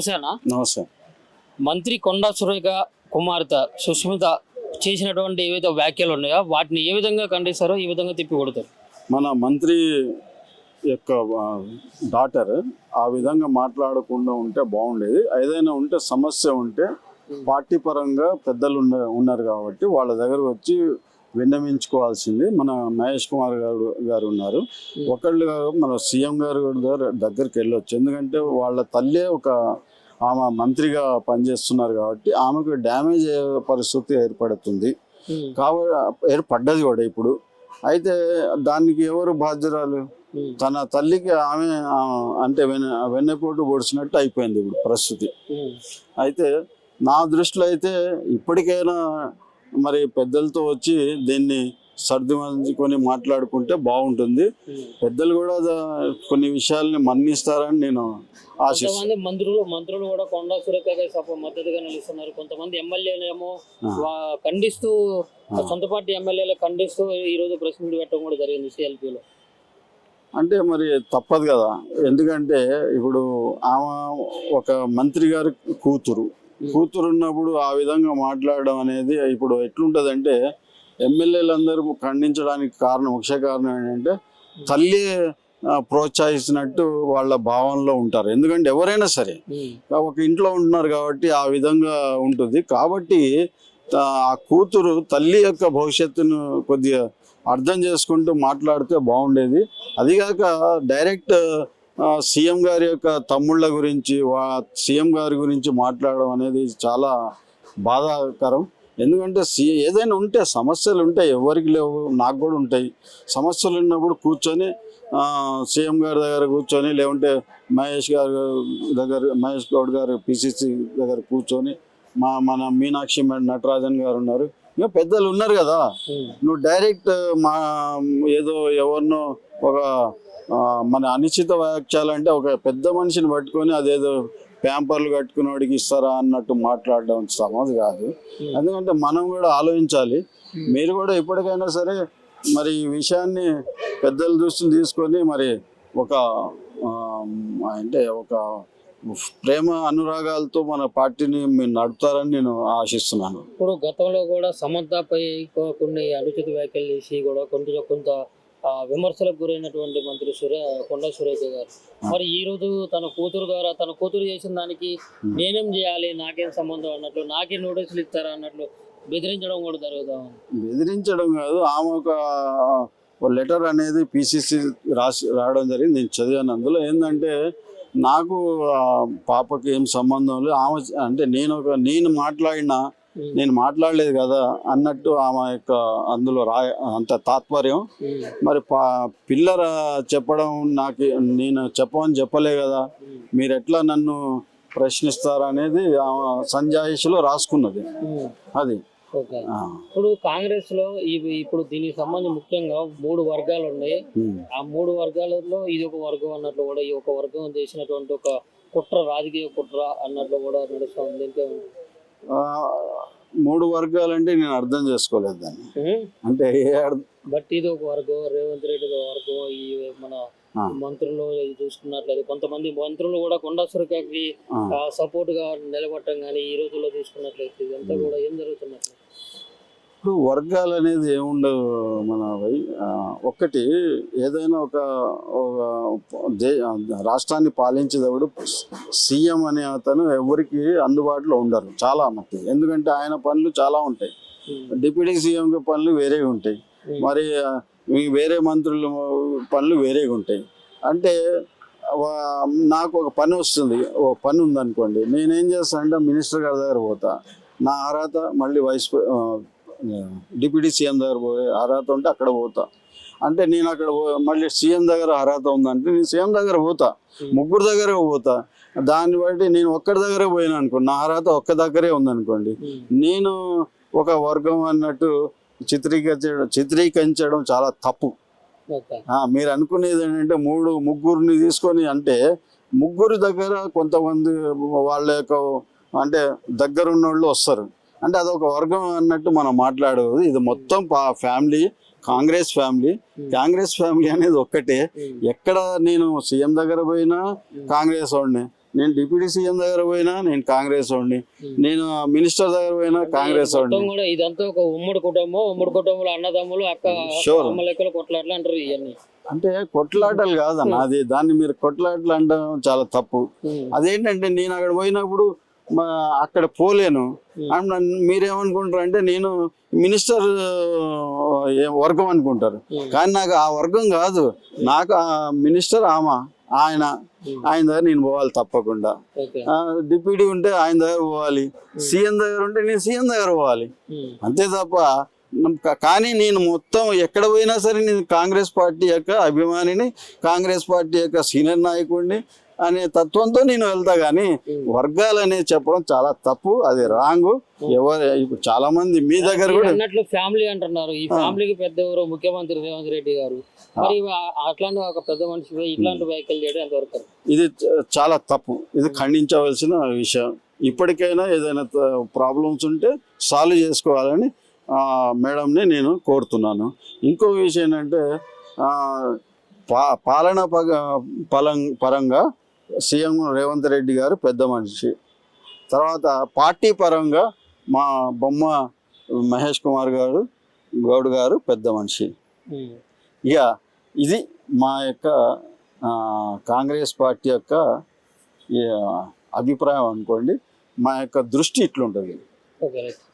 నమస్తే అన్న. నమస్తే. మంత్రి కొండా సురేఖ కుమార్తె సుష్మిత చేసినటువంటి ఏవైతే వ్యాఖ్యలు ఉన్నాయో వాటిని ఏ విధంగా ఖండిస్తారో ఈ విధంగా తిప్పి కొడతారు. మన మంత్రి యొక్క డాటర్ ఆ విధంగా మాట్లాడకుండా ఉంటే బాగుండేది. ఏదైనా ఉంటే సమస్య ఉంటే పార్టీ పరంగా పెద్దలు ఉన్నారు కాబట్టి వాళ్ళ దగ్గర వచ్చి విన్నవించుకోవాల్సింది. మన మహేష్ కుమార్ గారు ఉన్నారు, ఒకళ్ళు మన సీఎం గారు దగ్గరికి వెళ్ళొచ్చు. ఎందుకంటే వాళ్ళ తల్లే ఆమె మంత్రిగా పనిచేస్తున్నారు కాబట్టి ఆమెకు డ్యామేజ్ అయ్యే పరిస్థితి ఏర్పడ్డది కూడా ఇప్పుడు. అయితే దానికి ఎవరు బాధ్యురాలు? తన తల్లికి ఆమె అంటే వెన్నపోటు పొడిచినట్టు అయిపోయింది ఇప్పుడు పరిస్థితి. అయితే నా దృష్టిలో అయితే ఇప్పటికైనా మరి పెద్దలతో వచ్చి దీన్ని సర్దుమని మాట్లాడుకుంటే బాగుంటుంది. పెద్దలు కూడా కొన్ని విషయాల్ని మన్నిస్తారని నేను ఆశిస్తాను. మంత్రులు కూడా కొండా సురేఖకి మద్దతుగా నిలుస్తున్నారు. కొంతమంది ఎమ్మెల్యేలు ఏమో ఖండిస్తూ సొంత పార్టీ ఎమ్మెల్యేలు ఖండిస్తూ ఈ రోజు ప్రెస్ మీట్ పెట్టడం కూడా జరిగింది సిఎల్పిలో. అంటే మరి తప్పదు కదా, ఎందుకంటే ఇప్పుడు ఆమె ఒక మంత్రి గారి కూతురు ఉన్నప్పుడు ఆ విధంగా మాట్లాడడం అనేది ఇప్పుడు ఎట్లుంటుందంటే ఎమ్మెల్యేలందరూ ఖండించడానికి ముఖ్య కారణం ఏంటంటే తల్లి ప్రోత్సహిస్తున్నట్టు వాళ్ళ భావనలో ఉంటారు. ఎందుకంటే ఎవరైనా సరే ఒక ఇంట్లో ఉంటున్నారు కాబట్టి ఆ విధంగా ఉంటుంది. కాబట్టి ఆ కూతురు తల్లి యొక్క భవిష్యత్తును కొద్దిగా అర్థం చేసుకుంటూ మాట్లాడితే బాగుండేది. అదిగాక డైరెక్ట్ సీఎం గారి యొక్క తమ్ముళ్ళ గురించి సీఎం గారి గురించి మాట్లాడడం అనేది చాలా బాధాకరం. ఎందుకంటే ఏదైనా ఉంటే సమస్యలు ఉంటాయి, ఎవరికి లేవు, నాకు కూడా ఉంటాయి. సమస్యలు ఉన్నప్పుడు కూర్చొని సీఎం గారి దగ్గర కూర్చొని, లేకుంటే మహేష్ గౌడ్ గారు పిసిసి దగ్గర కూర్చొని, మన మీనాక్షి నటరాజన్ గారు ఉన్నారు, ఇంకా పెద్దలు ఉన్నారు కదా. నువ్వు డైరెక్ట్ ఏదో ఎవరినో ఒక మన అనిశ్చిత వ్యాఖ్యలంటే ఒక పెద్ద మనిషిని పట్టుకొని అదేదో ప్యాంపర్లు కట్టుకునేవాడికి ఇస్తారా అన్నట్టు మాట్లాడడం సమస్య కాదు. ఎందుకంటే మనం కూడా ఆలోచించాలి. మీరు కూడా ఎప్పటికైనా సరే మరి ఈ విషయాన్ని పెద్దల దృష్టిని తీసుకొని మరి ఒక ప్రేమ అనురాగాలతో మన పార్టీని మీరు నడుపుతారని నేను ఆశిస్తున్నాను. ఇప్పుడు గతంలో కూడా సమంతపై కొన్ని అనుచిత వ్యాఖ్యలు చేసి కూడా కొంత విమర్శలకు గురైనటువంటి మంత్రి కొండా సురేఖ గారు మరి ఈ రోజు తన కూతురు చేసిన దానికి నేనేం చేయాలి, నాకేం సంబంధం అన్నట్లు, నాకే నోటీసులు ఇస్తారా అన్నట్లు బెదిరించడం కూడా జరుగుతాం. బెదిరించడం కాదు, ఆమె ఒక లెటర్ అనేది పిసిసి రావడం జరిగింది, నేను చదివాను. అందులో ఏంటంటే నాకు పాపకి ఏం సంబంధం లేదు, ఆమె అంటే నేను మాట్లాడలేదు కదా అన్నట్టు ఆమె యొక్క అందులో అంత తాత్పర్యం. మరి పిల్లర చెప్పడం నేను చెప్పలే కదా, మీరు ఎట్లా నన్ను ప్రశ్నిస్తారు అనేది ఆమె సంజాయిషిలో రాసుకున్నది. అది ఇప్పుడు కాంగ్రెస్ లో ఇప్పుడు దీనికి సంబంధించి ముఖ్యంగా 3 వర్గాలు ఉన్నాయి. ఆ 3 వర్గాలలో ఇది ఒక వర్గం అన్నట్లు కూడా ఈ ఒక వర్గం చేసినటువంటి ఒక రాజకీయ కుట్ర అన్నట్లు కూడా నడుస్తూ ఉంది. 3 వర్గాలంటే నేను అర్థం చేసుకోలేదు దాన్ని. అంటే బట్ ఇది ఒక వర్గం, రేవంత్ రెడ్డి వర్గం, ఈ మన మంత్రులు చూసుకున్నట్లయితే కొంతమంది మంత్రులు కూడా కొండా సురేఖకి సపోర్ట్ గా నిలబడటం కానీ ఈ రోజుల్లో చూసుకున్నట్లయితే ఇదంతా కూడా ఏం జరుగుతున్నట్లు. ఇప్పుడు వర్గాలు అనేది ఏముండదు మన ఒక్కటి, ఏదైనా ఒక రాష్ట్రాన్ని పాలించేటప్పుడు సీఎం అనే అతను ఎవరికి అందుబాటులో ఉండరు చాలా మట్టి. ఎందుకంటే ఆయన పనులు చాలా ఉంటాయి, డిప్యూటీ సీఎం పనులు వేరేగా ఉంటాయి, మరి వేరే మంత్రుల పనులు వేరేగా ఉంటాయి. అంటే నాకు ఒక పని వస్తుంది, పని ఉందనుకోండి, నేనేం చేస్తానంటే మినిస్టర్ గారి దగ్గర పోతా, నా అర్హత మళ్ళీ డిప్యూటీ సీఎం దగ్గర పోయే అర్హత ఉంటే అక్కడ పోతా. అంటే నేను అక్కడ మళ్ళీ సీఎం దగ్గర అర్హత ఉందంటే నేను సీఎం దగ్గర పోతా, 3 దగ్గర పోతా. దాన్ని బట్టి నేను ఒక్కడి దగ్గరే పోయినా అనుకోండి, నా అర్హత ఒక్క దగ్గరే ఉందనుకోండి, నేను ఒక వర్గం అన్నట్టు చిత్రీకరించడం చాలా తప్పు. మీరు అనుకునేది ఏంటంటే 3 తీసుకొని, అంటే 3 దగ్గర కొంతమంది వాళ్ళ యొక్క అంటే దగ్గరున్న వాళ్ళు వస్తారు, అంటే అదొక వర్గం అన్నట్టు మనం మాట్లాడదు. ఇది మొత్తం ఫ్యామిలీ, కాంగ్రెస్ ఫ్యామిలీ అనేది ఒక్కటే. ఎక్కడ నేను సీఎం దగ్గర పోయినా కాంగ్రెస్ వాడిని, నేను డిప్యూటీ సీఎం దగ్గర పోయినా నేను కాంగ్రెస్ వాడిని, నేను మినిస్టర్ దగ్గర పోయినా కాంగ్రెస్ వాడిని. మొత్తం కూడా ఇదంతా ఒక ఉమ్మడి కుటుంబంలో అన్నదమ్ములు అక్క Sure. అమ్మ లెక్కలు కొట్లాట్లు అంటారు ఇవన్నీ. అంటే కొట్లాటలు కాదన్న, అది దాన్ని మీరు కొట్లాటలు అనడం చాలా తప్పు. అదేంటంటే నేను అక్కడ పోయినప్పుడు అక్కడ పోలేను అండ్ మీరేమనుకుంటారు అంటే నేను మినిస్టర్ వర్గం అనుకుంటారు, కానీ నాకు ఆ వర్గం కాదు. నాకు ఆ మినిస్టర్ ఆయన దగ్గర నేను పోవాలి తప్పకుండా. ఓకే. డిప్యూటీ ఉంటే ఆయన దగ్గర పోవాలి, సీఎం దగ్గర ఉంటే నేను సీఎం దగ్గర పోవాలి, అంతే తప్ప కానీ నేను మొత్తం ఎక్కడ పోయినా సరే నేను కాంగ్రెస్ పార్టీ యొక్క అభిమానిని, కాంగ్రెస్ పార్టీ యొక్క సీనియర్ నాయకుడిని అనే తత్వంతో నేను వెళ్తా. కానీ వర్గాలు అనేది చెప్పడం చాలా తప్పు, అది రాంగ్. ఇప్పుడు చాలా మంది మీ దగ్గర కూడా అన్నట్లు ఫ్యామిలీ అంటున్నారు. ఈ ఫ్యామిలీకి పెద్ద ఎవరు ముఖ్యమంత్రి రేవంత్ రెడ్డి గారు. మరి అట్లాంటి ఒక పెద్ద మనిషి ఇట్లాంటి వ్యాఖ్యలు చేయడం ఎంతవరకు? ఇది చాలా తప్పు, ఇది ఖండించవలసిన విషయం. ఇప్పటికైనా ఏదైనా ప్రాబ్లమ్స్ ఉంటే సాల్వ్ చేసుకోవాలని మేడంని నేను కోరుతున్నాను. ఇంకో విషయం ఏంటంటే పాలన పరంగా సీఎం రేవంత్ రెడ్డి గారు పెద్ద మనిషి. తర్వాత పార్టీ పరంగా మా బొమ్మ మహేష్ కుమార్ గౌడ్ గారు పెద్ద మనిషి. ఇక ఇది మా యొక్క కాంగ్రెస్ పార్టీ యొక్క అభిప్రాయం అనుకోండి. మా యొక్క దృష్టి ఇట్లుంటుంది. ఓకే.